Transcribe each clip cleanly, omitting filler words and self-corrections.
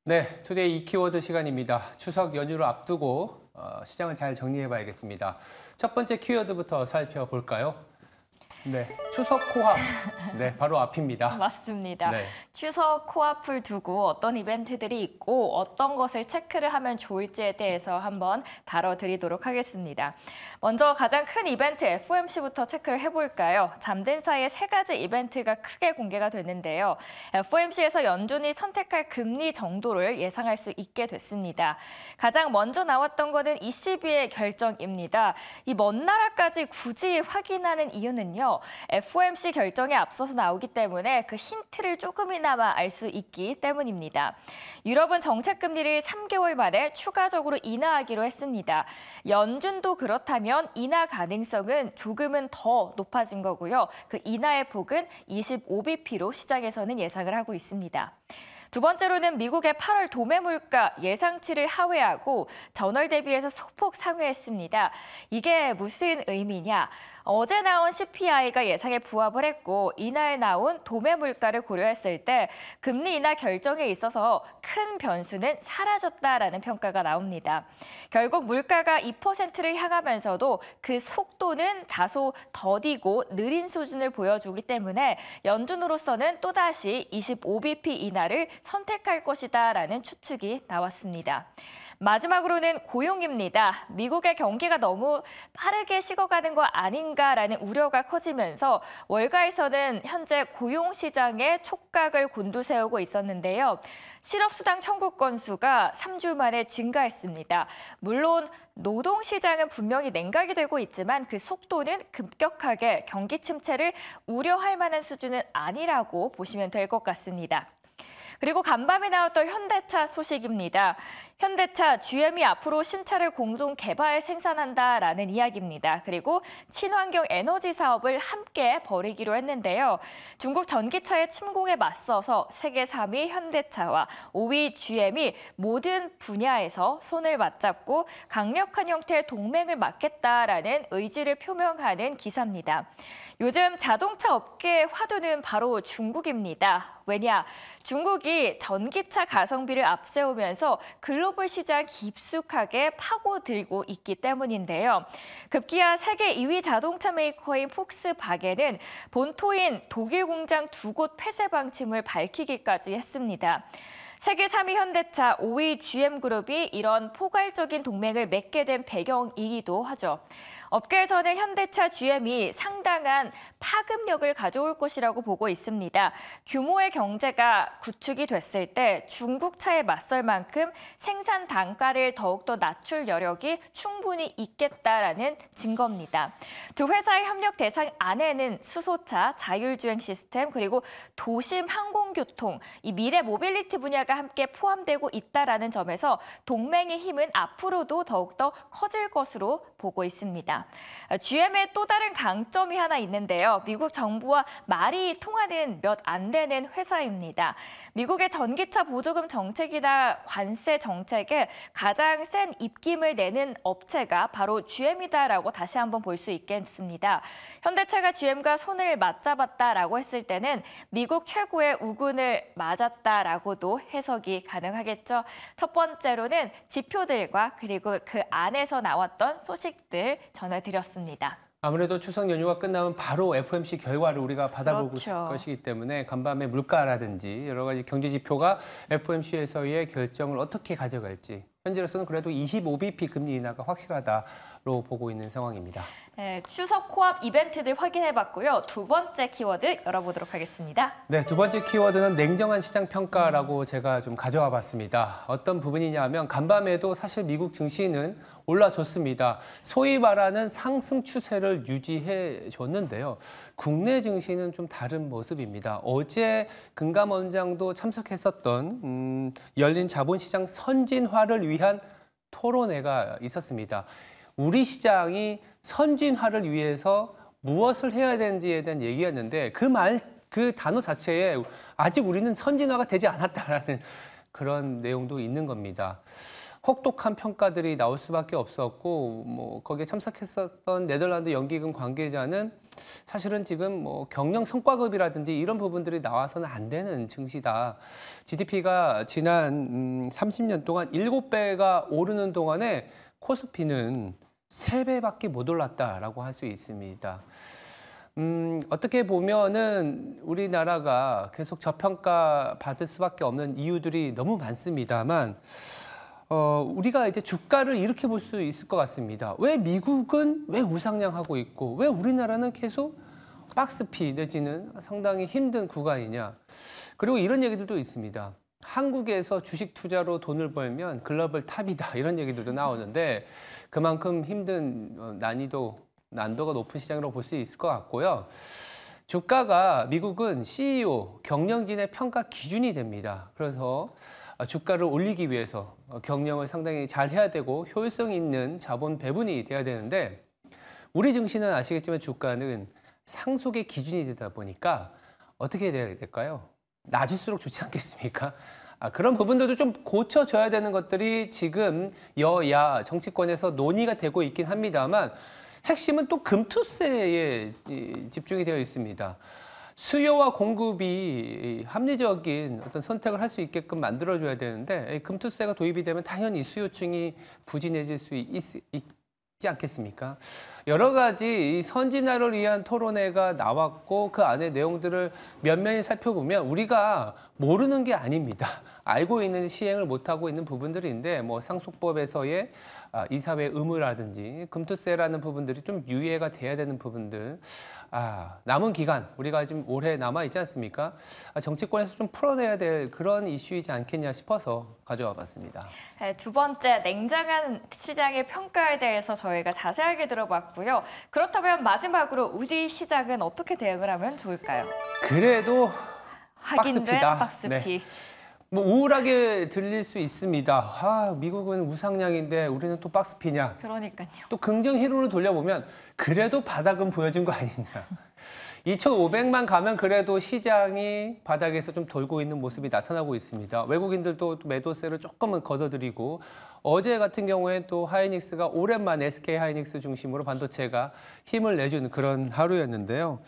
네, 투데이 키워드 시간입니다. 추석 연휴를 앞두고 시장을 잘 정리해봐야겠습니다. 첫 번째 키워드부터 살펴볼까요? 네, 추석 코앞. 네, 바로 앞입니다. 맞습니다. 네. 추석 코앞을 두고 어떤 이벤트들이 있고 어떤 것을 체크를 하면 좋을지에 대해서 한번 다뤄드리도록 하겠습니다. 먼저 가장 큰 이벤트 FOMC부터 체크를 해볼까요? 잠든 사이에 세 가지 이벤트가 크게 공개가 됐는데요. FOMC에서 연준이 선택할 금리 정도를 예상할 수 있게 됐습니다. 가장 먼저 나왔던 것은 ECB의 결정입니다. 이 먼 나라까지 굳이 확인하는 이유는요. FOMC 결정에 앞서서 나오기 때문에 그 힌트를 조금이나마 알 수 있기 때문입니다. 유럽은 정책 금리를 3개월 만에 추가적으로 인하하기로 했습니다. 연준도 그렇다면 인하 가능성은 조금은 더 높아진 거고요. 그 인하의 폭은 25bp로 시장에서는 예상을 하고 있습니다. 두 번째로는 미국의 8월 도매 물가 예상치를 하회하고 전월 대비해서 소폭 상회했습니다. 이게 무슨 의미냐? 어제 나온 CPI가 예상에 부합을 했고 이날 나온 도매 물가를 고려했을 때 금리 인하 결정에 있어서 큰 변수는 사라졌다라는 평가가 나옵니다. 결국 물가가 2%를 향하면서도 그 속도는 다소 더디고 느린 수준을 보여주기 때문에 연준으로서는 또다시 25bp 인하를 선택할 것이다라는 추측이 나왔습니다. 마지막으로는 고용입니다. 미국의 경기가 너무 빠르게 식어가는 거 아닌가라는 우려가 커지면서 월가에서는 현재 고용 시장에 촉각을 곤두세우고 있었는데요. 실업수당 청구 건수가 3주 만에 증가했습니다. 물론 노동시장은 분명히 냉각이 되고 있지만 그 속도는 급격하게 경기 침체를 우려할 만한 수준은 아니라고 보시면 될 것 같습니다. 그리고 간밤에 나왔던 현대차 소식입니다. 현대차, GM이 앞으로 신차를 공동 개발 생산한다라는 이야기입니다. 그리고 친환경 에너지 사업을 함께 벌이기로 했는데요. 중국 전기차의 침공에 맞서서 세계 3위 현대차와 5위 GM이 모든 분야에서 손을 맞잡고 강력한 형태의 동맹을 맡겠다라는 의지를 표명하는 기사입니다. 요즘 자동차 업계의 화두는 바로 중국입니다. 왜냐? 중국이 전기차 가성비를 앞세우면서 글로벌 시장 깊숙하게 파고들고 있기 때문인데요. 급기야 세계 2위 자동차 메이커인 폭스바겐은 본토인 독일 공장 2곳 폐쇄 방침을 밝히기까지 했습니다. 세계 3위 현대차, 5위 GM그룹이 이런 포괄적인 동맹을 맺게 된 배경이기도 하죠. 업계에서는 현대차 GM이 상당한 파급력을 가져올 것이라고 보고 있습니다. 규모의 경제가 구축이 됐을 때 중국차에 맞설 만큼 생산 단가를 더욱더 낮출 여력이 충분히 있겠다라는 증거입니다. 두 회사의 협력 대상 안에는 수소차, 자율주행 시스템, 그리고 도심 항공교통, 이 미래 모빌리티 분야가 함께 포함되고 있다라는 점에서 동맹의 힘은 앞으로도 더욱더 커질 것으로 보고 있습니다. GM의 또 다른 강점이 하나 있는데요. 미국 정부와 말이 통하는 몇 안 되는 회사입니다. 미국의 전기차 보조금 정책이나 관세 정책에 가장 센 입김을 내는 업체가 바로 GM이다라고 다시 한번 볼 수 있겠습니다. 현대차가 GM과 손을 맞잡았다라고 했을 때는 미국 최고의 우군을 맞았다라고도 해석이 가능하겠죠. 첫 번째로는 지표들과 그리고 그 안에서 나왔던 소식들 전해드렸습니다. 아무래도 추석 연휴가 끝나면 바로 FOMC 결과를 우리가 받아볼 것이기 때문에 간밤에 물가라든지 여러 가지 경제 지표가 FOMC에서의 결정을 어떻게 가져갈지 현재로서는 그래도 25bp 금리 인하가 확실하다로 보고 있는 상황입니다. 네, 추석 코앞 이벤트들 확인해봤고요. 두 번째 키워드 열어보도록 하겠습니다. 네, 두 번째 키워드는 냉정한 시장 평가라고 제가 좀 가져와 봤습니다. 어떤 부분이냐 하면 간밤에도 사실 미국 증시는 올라줬습니다. 소위 말하는 상승 추세를 유지해 줬는데요. 국내 증시는 좀 다른 모습입니다. 어제 금감원장도 참석했었던 열린 자본시장 선진화를 위한 토론회가 있었습니다. 우리 시장이 선진화를 위해서 무엇을 해야 되는지에 대한 얘기였는데 그 단어 자체에 아직 우리는 선진화가 되지 않았다라는 그런 내용도 있는 겁니다. 혹독한 평가들이 나올 수밖에 없었고 거기에 참석했었던 네덜란드 연기금 관계자는 사실은 지금 뭐 경영 성과급이라든지 이런 부분들이 나와서는 안 되는 증시다. GDP가 지난 30년 동안 7배가 오르는 동안에 코스피는 3배밖에 못 올랐다라고 할 수 있습니다. 어떻게 보면은 우리나라가 계속 저평가 받을 수밖에 없는 이유들이 너무 많습니다만, 우리가 이제 주가를 이렇게 볼 수 있을 것 같습니다. 왜 미국은 왜 우상향하고 있고, 왜 우리나라는 계속 박스피 내지는 상당히 힘든 구간이냐. 그리고 이런 얘기들도 있습니다. 한국에서 주식 투자로 돈을 벌면 글로벌 탑이다. 이런 얘기들도 나오는데 그만큼 힘든 난도가 높은 시장이라고 볼 수 있을 것 같고요. 주가가 미국은 CEO, 경영진의 평가 기준이 됩니다. 그래서 주가를 올리기 위해서 경영을 상당히 잘 해야 되고 효율성 있는 자본 배분이 돼야 되는데 우리 증시는 아시겠지만 주가는 상속의 기준이 되다 보니까 어떻게 돼야 될까요? 낮을수록 좋지 않겠습니까? 그런 부분들도 좀 고쳐져야 되는 것들이 지금 여야 정치권에서 논의가 되고 있긴 합니다만 핵심은 또 금투세에 집중이 되어 있습니다. 수요와 공급이 합리적인 어떤 선택을 할 수 있게끔 만들어줘야 되는데 금투세가 도입이 되면 당연히 수요층이 부진해질 수 있지 않겠습니까? 여러 가지 선진화를 위한 토론회가 나왔고 그 안에 내용들을 면면히 살펴보면 우리가 모르는 게 아닙니다. 알고 있는 시행을 못하고 있는 부분들인데 뭐 상속법에서의 이사회 의무라든지 금투세라는 부분들이 좀 유예가 돼야 되는 부분들 남은 기간 우리가 지금 올해 남아 있지 않습니까? 정치권에서 좀 풀어내야 될 그런 이슈이지 않겠냐 싶어서 가져와 봤습니다. 네, 두 번째, 냉정한 시장의 평가에 대해서 저희가 자세하게 들어봤고요. 그렇다면 마지막으로 우리 시장은 어떻게 대응을 하면 좋을까요? 그래도 확인된 박스피다. 박스피. 네. 뭐 우울하게 들릴 수 있습니다. 미국은 우상향인데 우리는 또 박스피냐. 그러니까요. 또 긍정 회로를 돌려보면 그래도 바닥은 보여준 거 아니냐. 2,500만 가면 그래도 시장이 바닥에서 좀 돌고 있는 모습이 나타나고 있습니다. 외국인들도 매도세를 조금은 걷어들이고 어제 같은 경우에 또 하이닉스가 오랜만에 SK 하이닉스 중심으로 반도체가 힘을 내주는 그런 하루였는데요.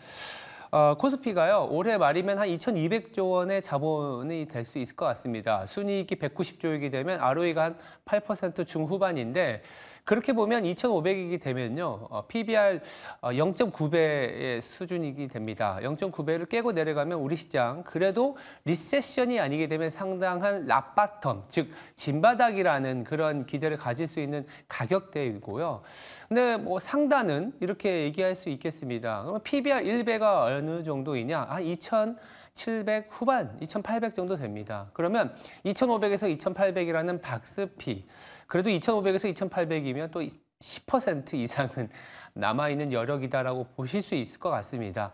코스피가요, 올해 말이면 한 2,200조 원의 자본이 될 수 있을 것 같습니다. 순이익이 190조이게 되면 ROE가 한 8% 중후반인데 그렇게 보면 2,500억이 되면요, PBR 0.9배의 수준이게 됩니다. 0.9배를 깨고 내려가면 우리 시장 그래도 리세션이 아니게 되면 상당한 랍바텀, 즉 진바닥이라는 그런 기대를 가질 수 있는 가격대이고요. 근데 뭐 상단은 이렇게 얘기할 수 있겠습니다. 그러면 PBR 1배가 어느 정도이냐? 한 2,700 후반, 2,800 정도 됩니다. 그러면 2,500에서 2,800이라는 박스피, 그래도 2,500에서 2,800이면 또 10% 이상은 남아있는 여력이다라고 보실 수 있을 것 같습니다.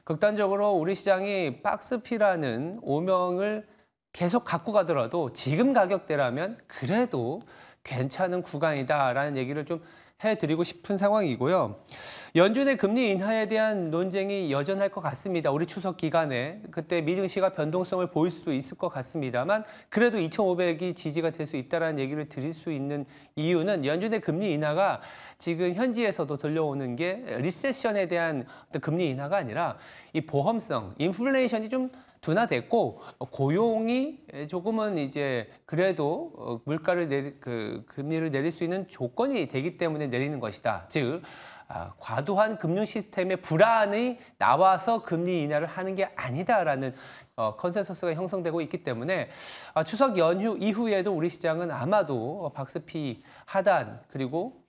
극단적으로 우리 시장이 박스피라는 오명을 계속 갖고 가더라도 지금 가격대라면 그래도 괜찮은 구간이다라는 얘기를 좀 해드리고 싶은 상황이고요. 연준의 금리 인하에 대한 논쟁이 여전할 것 같습니다. 우리 추석 기간에 그때 미증시가 변동성을 보일 수도 있을 것 같습니다만 그래도 2,500이 지지가 될 수 있다는 얘기를 드릴 수 있는 이유는 연준의 금리 인하가 지금 현지에서도 들려오는 게 리세션에 대한 어떤 금리 인하가 아니라 이 보험성, 인플레이션이 좀 둔화됐고 고용이 조금은 이제 그래도 금리를 내릴 수 있는 조건이 되기 때문에 내리는 것이다. 즉 과도한 금융 시스템의 불안이 나와서 금리 인하를 하는 게 아니다라는 컨센서스가 형성되고 있기 때문에 추석 연휴 이후에도 우리 시장은 아마도 박스피 하단 그리고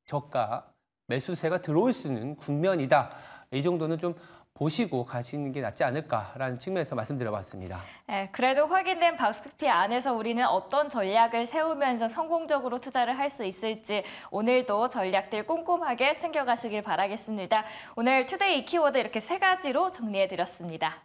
저가 매수세가 들어올 수 있는 국면이다. 이 정도는 좀 보시고 가시는 게 낫지 않을까라는 측면에서 말씀드려봤습니다. 네, 그래도 확인된 박스피 안에서 우리는 어떤 전략을 세우면서 성공적으로 투자를 할 수 있을지 오늘도 전략들 꼼꼼하게 챙겨가시길 바라겠습니다. 오늘 투데이 키워드 이렇게 3가지로 정리해드렸습니다.